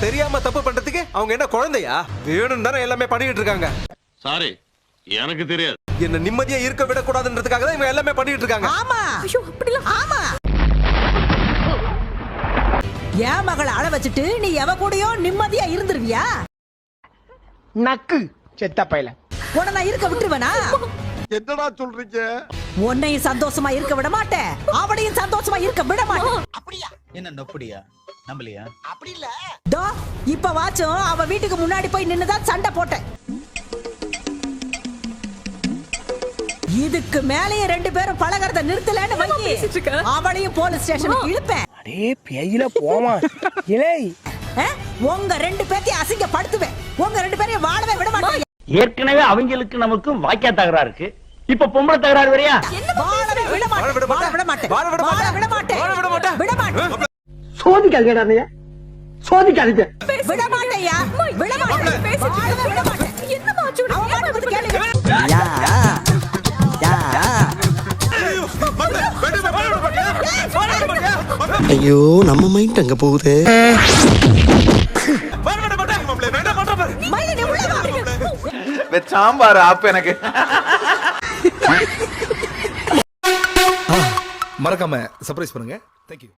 தெரியாம தப்பு பண்றதுக்கு அவங்க என்ன குழந்தையா? வேணும் தானே எல்லாமே பண்ணிட்டு இருக்காங்க. சாரி, எனக்கு தெரியாது. என்ன நிம்மதியா இருக்க விடக்கூடாதுன்றதுக்காக தான் இவங்க எல்லாமே பண்ணிட்டு இருக்காங்க. ஆமா. ஐயோ அப்படிலாம். ஆமா. என் மகளை அழ வச்சுட்டு நீ எவ கூடயோ நிம்மதியா இருந்துருவியா? நக்கு செத்த பையல. உன்னை நான் இருக்க விட்டுருவேனா? என்னடா சொல்றீங்க? உன்னையும் சந்தோஷமா இருக்க விட மாட்டேன், அவளையும் சந்தோஷமா இருக்க விட மாட்டேன். அப்படியா? என்ன நொப்படியா? நம்பலையா? அப்படி இல்ல. தோ இப்ப வாச்சும் அவ வீட்டுக்கு முன்னாடி போய் நின்னுதான் சண்டை போட்டேன். இதுக்கு மேலேயே 2 பேரும் பழகறத நிறுத்தலன்னு வைக்கி, அவளையும் போலீஸ் ஸ்டேஷனுக்கு இழுப்பேன். அடே பேயில போமா. இலே உங்க 2 பேத்தையும் அசிங்கப்படுத்துவேன். உங்க 2 பேரையும் வாழவே விட மாட்டேன். ஏற்கனவே அவங்களுக்கு நமக்கும் வாய்க்கா தகராறு இருக்கு. இப்ப பொம்பளை தகராறு வேறயா? வாழவே விட மாட்டேன். வாழ விட மாட்டேன். வாழ விட மாட்டேன். வாழ விட மாட்டேன். விட மாட்டேன். சோதிக்காதீங்கடா நீ. சோதிக்காதீங்க. விட மாட்டேயா? விட மாட்டேன். வாழவே விட மாட்டேன். என்னமா ஆச்சு? அவ பாட்டு வந்து கேளுங்க. ஐயோ நம்ம மைண்ட் அங்க போகுது. சாம்பார் ஆப் எனக்கு. மறக்காம சர்ப்ரைஸ் பண்ணுங்க. Thank you.